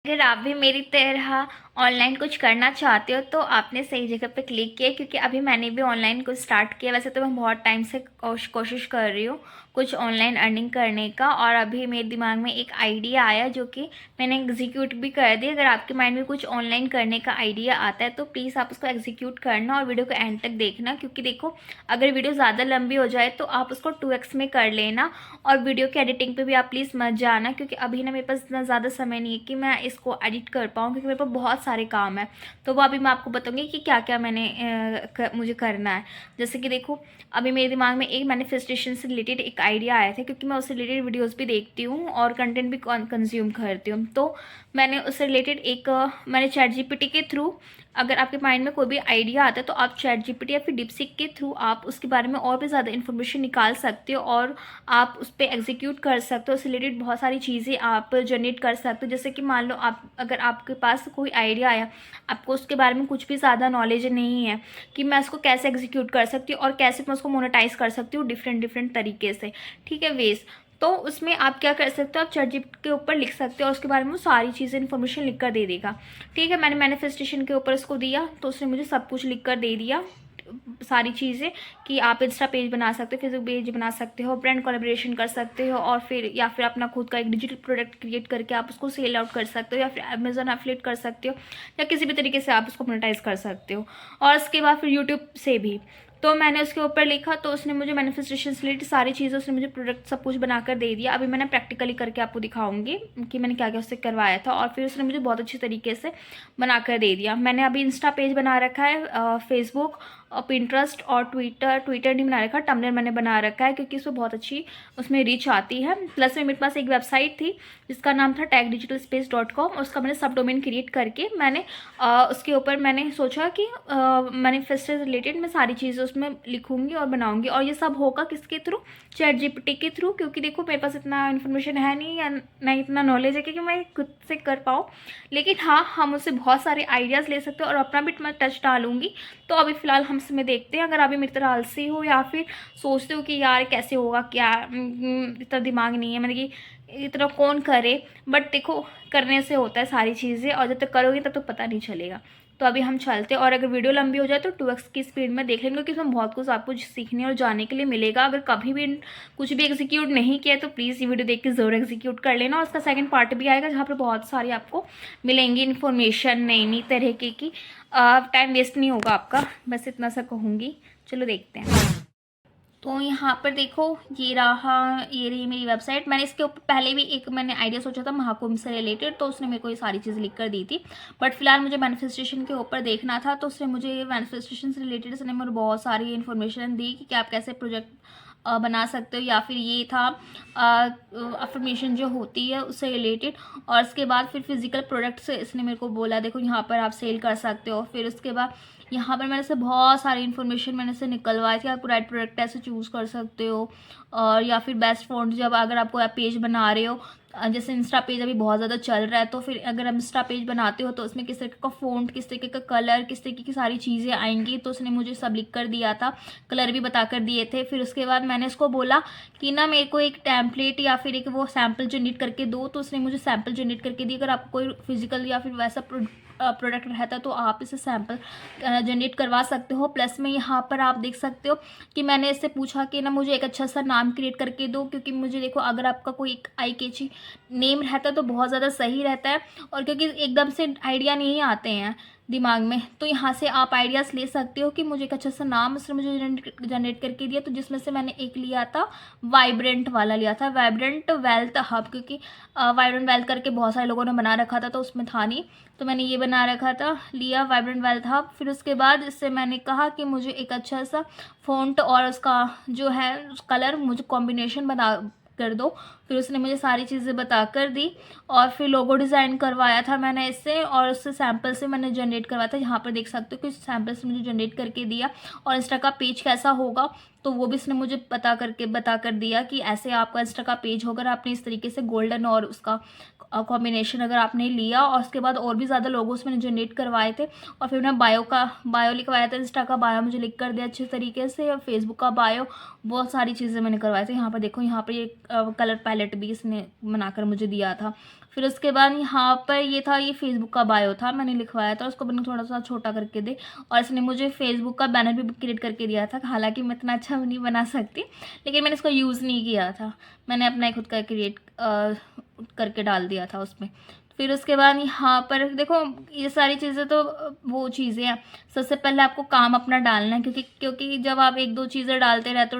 अगर आप भी मेरी तरह ऑनलाइन कुछ करना चाहते हो तो आपने सही जगह पे क्लिक किया, क्योंकि अभी मैंने भी ऑनलाइन कुछ स्टार्ट किया। वैसे तो मैं बहुत टाइम से कोशिश कर रही हूँ कुछ ऑनलाइन अर्निंग करने का, और अभी मेरे दिमाग में एक आइडिया आया जो कि मैंने एग्जीक्यूट भी कर दिया। अगर आपके माइंड में कुछ ऑनलाइन करने का आइडिया आता है तो प्लीज़ आप उसको एग्जीक्यूट करना और वीडियो को एंड तक देखना, क्योंकि देखो अगर वीडियो ज़्यादा लंबी हो जाए तो आप उसको 2x में कर लेना। और वीडियो की एडिटिंग पे भी आप प्लीज़ मत जाना, क्योंकि अभी ना मेरे पास इतना ज़्यादा समय नहीं है कि मैं इसको एडिट कर पाऊँ, क्योंकि मेरे पास बहुत सारे काम है। तो वो अभी मैं आपको बताऊँगी कि क्या क्या मुझे करना है। जैसे कि देखो अभी मेरे दिमाग में एक मैनिफेस्टेशन से रिलेटेड एक आइडिया आया था, क्योंकि मैं उससे रिलेटेड वीडियोज़ भी देखती हूँ और कंटेंट भी कंज्यूम करती हूँ। तो मैंने उससे रिलेटेड मैंने चैट जीपीटी के थ्रू, अगर आपके माइंड में कोई भी आइडिया आता है तो आप चैट जीपीटी या फिर डीपसीक के थ्रू आप उसके बारे में और भी ज़्यादा इन्फॉर्मेशन निकाल सकते हो और आप उस पर एग्जीक्यूट कर सकते हो। उससे रिलेटेड बहुत सारी चीज़ें आप जनरेट कर सकते हो। जैसे कि मान लो अगर आपके पास कोई आइडिया आया, आपको उसके बारे में कुछ भी ज़्यादा नॉलेज नहीं है कि मैं उसको कैसे एग्जीक्यूट कर सकती हूँ और कैसे मैं उसको मोनेटाइज कर सकती हूँ डिफरेंट डिफरेंट तरीके से, ठीक है वेज। तो उसमें आप क्या कर सकते हो, आप चैट जीपीटी के ऊपर लिख सकते हो और उसके बारे में वो सारी चीज़ें इन्फॉर्मेशन लिख कर दे देगा। ठीक है, मैंने मैनिफेस्टेशन के ऊपर उसको दिया तो उसने मुझे सब कुछ लिख कर दे दिया, सारी चीज़ें, कि आप इंस्टा पेज बना सकते हो, फेसबुक पेज बना सकते हो, ब्रांड कोलैबोरेशन कर सकते हो, और फिर या फिर अपना खुद का एक डिजिटल प्रोडक्ट क्रिएट करके आप उसको सेल आउट कर सकते हो, या फिर अमेजोन एफिलिएट कर सकते हो, या किसी भी तरीके से आप उसको मोनेटाइज कर सकते हो। और उसके बाद फिर यूट्यूब से भी। तो मैंने उसके ऊपर लिखा तो उसने मुझे मैनिफेस्टेशन से रिलेटेड सारी चीज़ें, उसने मुझे प्रोडक्ट सब कुछ बनाकर दे दिया। अभी मैंने प्रैक्टिकली करके आपको दिखाऊंगी कि मैंने क्या क्या उससे करवाया था, और फिर उसने मुझे बहुत अच्छी तरीके से बनाकर दे दिया। मैंने अभी इंस्टा पेज बना रखा है, फेसबुक और पिंटरेस्ट और ट्विटर नहीं बना रखा, टम्बलर मैंने बना रखा है, क्योंकि उसमें बहुत अच्छी उसमें रीच आती है। प्लस में मेरे पास एक वेबसाइट थी जिसका नाम था techdigitalspace.com, उसका मैंने सब डोमेन क्रिएट करके मैंने उसके ऊपर मैंने सोचा कि मैनिफेस्ट से रिलेटेड मैं सारी चीज़ें उसमें लिखूंगी और बनाऊंगी। और ये सब होगा किसके थ्रू, चैट जीपीटी के थ्रू, क्योंकि देखो मेरे पास इतना इन्फॉर्मेशन है नहीं या ना इतना नॉलेज है कि मैं खुद से कर पाऊँ। लेकिन हाँ, हम उससे बहुत सारे आइडियाज़ ले सकते हो और अपना भी मैं टच डालूंगी। तो अभी फ़िलहाल हम इसमें देखते हैं। अगर अभी मेरी तरह आलसी हो या फिर सोचते हो कि यार कैसे होगा, क्या इतना दिमाग नहीं है, मैंने कि इतना कौन करे, बट देखो करने से होता है सारी चीज़ें, और जब तक करोगे तब तो पता नहीं चलेगा। तो अभी हम चलते हैं, और अगर वीडियो लंबी हो जाए तो 2x की स्पीड में देख लेंगे, क्योंकि इसमें बहुत कुछ आपको सीखने और जानने के लिए मिलेगा। अगर कभी भी कुछ भी एग्जीक्यूट नहीं किया तो प्लीज़ ये वीडियो देख के ज़रूर एग्जीक्यूट कर लेना। और उसका सेकंड पार्ट भी आएगा जहाँ पर बहुत सारी आपको मिलेंगी इन्फॉर्मेशन नई नई तरीके की। टाइम वेस्ट नहीं होगा आपका, बस इतना सा कहूँगी। चलो देखते हैं। तो यहाँ पर देखो ये रही मेरी वेबसाइट। मैंने इसके ऊपर पहले भी एक मैंने आइडिया सोचा था महाकुंभ से रिलेटेड, तो उसने मेरे को ये सारी चीज़ें लिख कर दी थी। बट फिलहाल मुझे मैनिफेस्टेशन के ऊपर देखना था, तो उसने मुझे मैनिफेस्टेशन से रिलेटेड उसने मुझे बहुत सारी इन्फॉर्मेशन दी कि आप कैसे प्रोजेक्ट बना सकते हो, या फिर ये था अफर्मेशन जो होती है उससे रिलेटेड। और उसके बाद फिर फिजिकल प्रोडक्ट से इसने मेरे को बोला देखो यहाँ पर आप सेल कर सकते हो। फिर उसके बाद यहाँ पर मैंने से बहुत सारी इन्फॉर्मेशन मैंने से निकलवाई थी, आप राइट प्रोडक्ट ऐसे चूज़ कर सकते हो। और या फिर बेस्ट फ़ॉन्ट, जब अगर आपको आप पेज बना रहे हो, जैसे इंस्टा पेज अभी बहुत ज़्यादा चल रहा है, तो फिर अगर हम इंस्टा पेज बनाते हो तो उसमें किस तरीके का फ़ॉन्ट, किस तरीके का कलर, किस तरीके की सारी चीज़ें आएंगी, तो उसने मुझे सब लिख कर दिया था, कलर भी बता कर दिए थे। फिर उसके बाद मैंने उसको बोला कि ना मेरे को एक टेम्पलेट या फिर एक वो सैम्पल जनरेट करके दो, तो उसने मुझे सैम्पल जनरेट करके दी। अगर आपको कोई फिजिकल या फिर वैसा प्रोडक्ट रहता है तो आप इसे सैम्पल जनरेट करवा सकते हो। प्लस में यहाँ पर आप देख सकते हो कि मैंने इससे पूछा कि ना मुझे एक अच्छा सा नाम क्रिएट करके दो, क्योंकि मुझे देखो अगर आपका कोई एक आई कैची नेम रहता है तो बहुत ज़्यादा सही रहता है। और क्योंकि एकदम से आइडिया नहीं आते हैं दिमाग में, तो यहाँ से आप आइडियाज़ ले सकते हो कि मुझे एक अच्छा सा नाम उसने मुझे जनरेट करके दिया। तो जिसमें से मैंने एक लिया था वाइब्रेंट वाला लिया था, वाइब्रेंट वेल्थ हब, क्योंकि वाइब्रेंट वेल्थ करके बहुत सारे लोगों ने बना रखा था तो उसमें था नहीं, तो मैंने ये बना रखा था, लिया वाइब्रेंट वेल्थ हब। फिर उसके बाद इससे मैंने कहा कि मुझे एक अच्छा सा फ़ॉन्ट और उसका जो है कलर मुझे कॉम्बिनेशन बना कर दो। फिर उसने मुझे सारी चीज़ें बता कर दी, और फिर लोगो डिज़ाइन करवाया था मैंने इससे, और उससे सैम्पल से मैंने जनरेट करवाया था। यहाँ पर देख सकते हो कि सैम्पल से मुझे जनरेट करके दिया। और इंस्टा का पेज कैसा होगा तो वो भी इसने मुझे बता कर दिया कि ऐसे आपका इंस्टा का पेज होगा। आपने इस तरीके से गोल्डन और उसका कॉम्बिनेशन अगर आपने लिया, और उसके बाद और भी ज़्यादा लोगोस मैंने जनरेट करवाए थे। और फिर मैं बायो लिखवाया था, इंस्टा का बायो मुझे लिख कर दिया अच्छे तरीके से, और फेसबुक का बायो, बहुत सारी चीज़ें मैंने करवाई थी। यहाँ पर देखो, यहाँ पर ये कलर पैलेट भी इसने बनाकर मुझे दिया था। फिर उसके बाद यहाँ पर ये था, ये फेसबुक का बायो था, मैंने लिखवाया था, उसको मैंने थोड़ा सा छोटा करके दे, और इसने मुझे फेसबुक का बैनर भी क्रिएट करके दिया था। हालांकि मैं इतना अच्छा नहीं बना सकती, लेकिन मैंने इसको यूज़ नहीं किया था, मैंने अपना ही खुद का क्रिएट करके डाल दिया था उसमें। फिर उसके बाद यहाँ पर देखो, ये सारी चीज़ें तो वो चीज़ें हैं। सबसे पहले आपको काम अपना डालना है, क्योंकि जब आप एक दो चीज़ें डालते रहते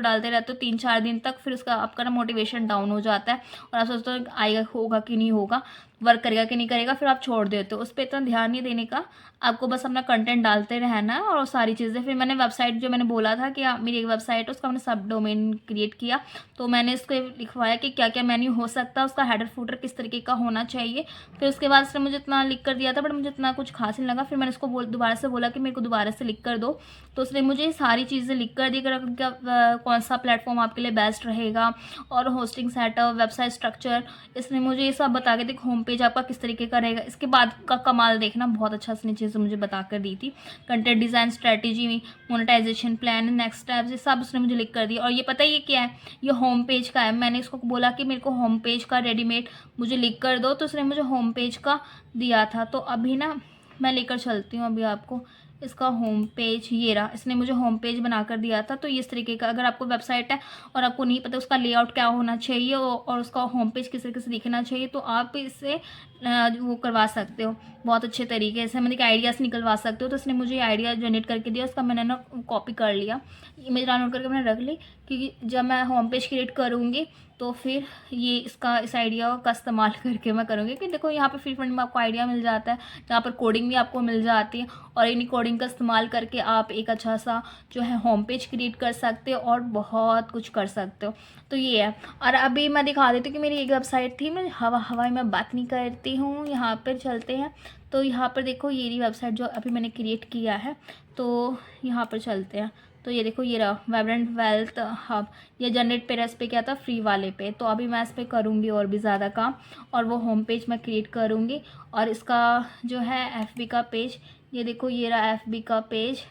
हो 3-4 दिन तक, फिर उसका आपका ना मोटिवेशन डाउन हो जाता है और आप सोचते हो आएगा, होगा कि नहीं होगा, वर्क करेगा कि नहीं करेगा, फिर आप छोड़ देते हो। उस पर इतना ध्यान नहीं देने का, आपको बस अपना कंटेंट डालते रहना है और सारी चीज़ें। फिर मैंने वेबसाइट, जो मैंने बोला था कि मेरी एक वेबसाइट है, उसका मैंने सब डोमेन क्रिएट किया, तो मैंने इसको लिखवाया कि क्या क्या मेन्यू हो सकता है, उसका हेडर फूटर किस तरीके का होना चाहिए। फिर उसके बाद उसने मुझे इतना लिख कर दिया था, बट मुझे इतना कुछ खास नहीं लगा। फिर मैंने उसको दोबारा से बोला कि मेरे को दोबारा से लिख कर दो, तो उसने मुझे सारी चीज़ें लिख कर दी, कौन सा प्लेटफॉर्म आपके लिए बेस्ट रहेगा, और होस्टिंग सेटअप, वेबसाइट स्ट्रक्चर, इसने मुझे ये सब बता के दी, होम पेज आपका किस तरीके का रहेगा। इसके बाद का कमाल देखना, बहुत अच्छा इसने चीज़ें मुझे बता कर दी थी। Content design strategy, monetisation plan, next steps, ये सब उसने मुझे लिख कर दिया। और ये पता है ये क्या है, ये होम पेज का है। मैंने इसको बोला कि मेरे को होम पेज का रेडीमेड मुझे लिख कर दो, तो उसने मुझे होम पेज का दिया था। तो अभी ना मैं लेकर चलती हूँ अभी आपको इसका होम पेज। ये रहा, इसने मुझे होम पेज बना कर दिया था। तो इस तरीके का, अगर आपको वेबसाइट है और आपको नहीं पता उसका लेआउट क्या होना चाहिए और उसका होम पेज किस तरीके से दिखना चाहिए, तो आप इससे वो करवा सकते हो बहुत अच्छे तरीके से, मतलब आइडियाज़ निकलवा सकते हो। तो इसने मुझे आइडिया जनरेट करके दिया, उसका मैंने ना कॉपी कर लिया, इमेज डाउनलोड करके मैंने रख ली, क्योंकि जब मैं होम पेज क्रिएट करूँगी तो फिर ये इस आइडिया का इस्तेमाल करके मैं करूँगी। कि देखो यहाँ पे फ्री फंड में आपको आइडिया मिल जाता है, जहाँ पर कोडिंग भी आपको मिल जाती है, और इन्हीं कोडिंग का इस्तेमाल करके आप एक अच्छा सा जो है होम पेज क्रिएट कर सकते हो और बहुत कुछ कर सकते हो। तो ये है। और अभी मैं दिखा देती हूँ कि मेरी एक वेबसाइट थी, मैं हवाई में बात नहीं करती हूँ, यहाँ पर चलते हैं। तो यहाँ पर देखो, ये रही वेबसाइट जो अभी मैंने क्रिएट किया है, तो यहाँ पर चलते हैं। तो ये देखो, ये रहा वाइब्रेंट वेल्थ हब, ये जनरेट पे इस पे क्या था, फ्री वाले पे। तो अभी मैं इस पर करूँगी और भी ज़्यादा काम, और वो होम पेज मैं क्रिएट करूँगी। और इसका जो है FB का पेज, ये देखो, ये रहा FB का पेज।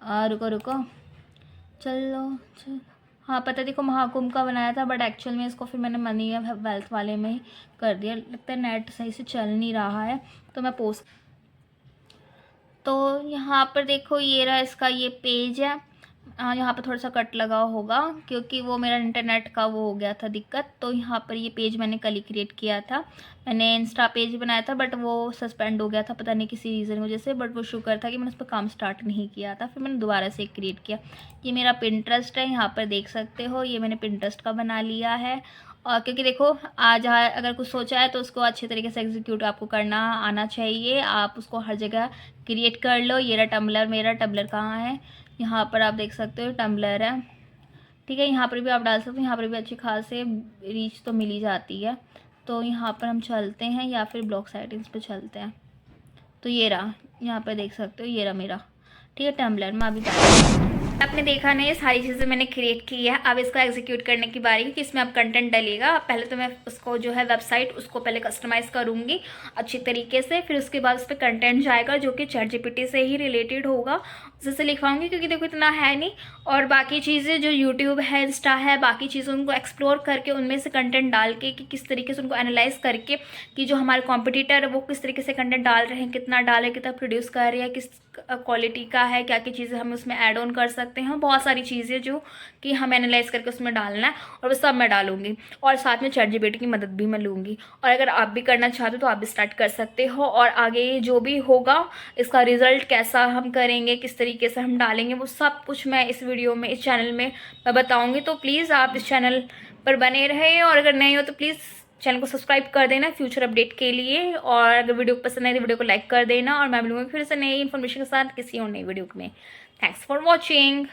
रुको रुको, चल हाँ, पता देखो महाकुंभ का बनाया था, बट एक्चुअल में इसको फिर मैंने मनी वेल्थ वाले में ही कर दिया। लगता है नेट सही से चल नहीं रहा है, तो मैं पोस्ट। तो यहाँ पर देखो, ये रहा इसका ये पेज है। यहाँ पर थोड़ा सा कट लगा होगा, क्योंकि वो मेरा इंटरनेट का वो हो गया था दिक्कत। तो यहाँ पर ये पेज मैंने कल ही क्रिएट किया था। मैंने इंस्टा पेज बनाया था, बट वो सस्पेंड हो गया था, पता नहीं किसी रीज़न की वजह से। बट वो शुक्र था कि मैंने उस पर काम स्टार्ट नहीं किया था, फिर मैंने दोबारा से क्रिएट किया। ये मेरा पिंटरेस्ट है, यहाँ पर देख सकते हो, ये मैंने पिंटरेस्ट का बना लिया है। और क्योंकि देखो, आज अगर कुछ सोचा है तो उसको अच्छे तरीके से एग्जीक्यूट आपको करना आना चाहिए। आप उसको हर जगह क्रिएट कर लो। ये रहा टम्बलर, मेरा टम्बलर कहाँ है, यहाँ पर आप देख सकते हो टम्बलर है, ठीक है। यहाँ पर भी आप डाल सकते हो, यहाँ पर भी अच्छी खासे रीच तो मिल ही जाती है। तो यहाँ पर हम चलते हैं, या फिर ब्लॉग सेटिंग्स पे चलते हैं। तो ये रहा, यहाँ पर देख सकते हो, ये रहा मेरा, ठीक है, टम्बलर। मैं अभी आपने देखा नहीं, ये सारी चीज़ें मैंने क्रिएट की है। अब इसको एग्जीक्यूट करने की बारी है कि इसमें अब कंटेंट डलेगा। पहले तो मैं उसको जो है वेबसाइट, उसको पहले कस्टमाइज़ करूँगी अच्छी तरीके से, फिर उसके बाद उस पर कंटेंट जाएगा जो कि ChatGPT से ही रिलेटेड होगा, उससे लिखवाऊँगी। क्योंकि देखो इतना है नहीं, और बाकी चीज़ें जो यूट्यूब है, इंस्टा है, बाकी चीज़ें उनको एक्सप्लोर करके उनमें से कंटेंट डाल के, कि किस तरीके से उनको एनालाइज करके कि जो हमारे कॉम्पिटिटर है वो किस तरीके से कंटेंट डाल रहे हैं, कितना डाल रहे, कितना प्रोड्यूस कर रहे हैं, किस क्वालिटी का है, क्या क्या चीज़ें हम उसमें ऐड ऑन कर सकते हैं। बहुत सारी चीज़ें जो कि हम एनालाइज करके उसमें डालना है, और वो सब मैं डालूंगी। और साथ में ChatGPT की मदद भी मैं लूँगी। और अगर आप भी करना चाहते हो तो आप भी स्टार्ट कर सकते हो। और आगे जो भी होगा, इसका रिज़ल्ट कैसा हम करेंगे, किस तरीके से हम डालेंगे, वो सब कुछ मैं इस वीडियो में, इस चैनल में मैं बताऊँगी। तो प्लीज़ आप इस चैनल पर बने रहें, और अगर नहीं हो तो प्लीज़ चैनल को सब्सक्राइब कर देना फ्यूचर अपडेट के लिए। और अगर वीडियो पसंद आए तो वीडियो को लाइक कर देना, और मैं मिलूँगी फिर से नई इन्फॉर्मेशन के साथ किसी और नई वीडियो में। Thanks for watching.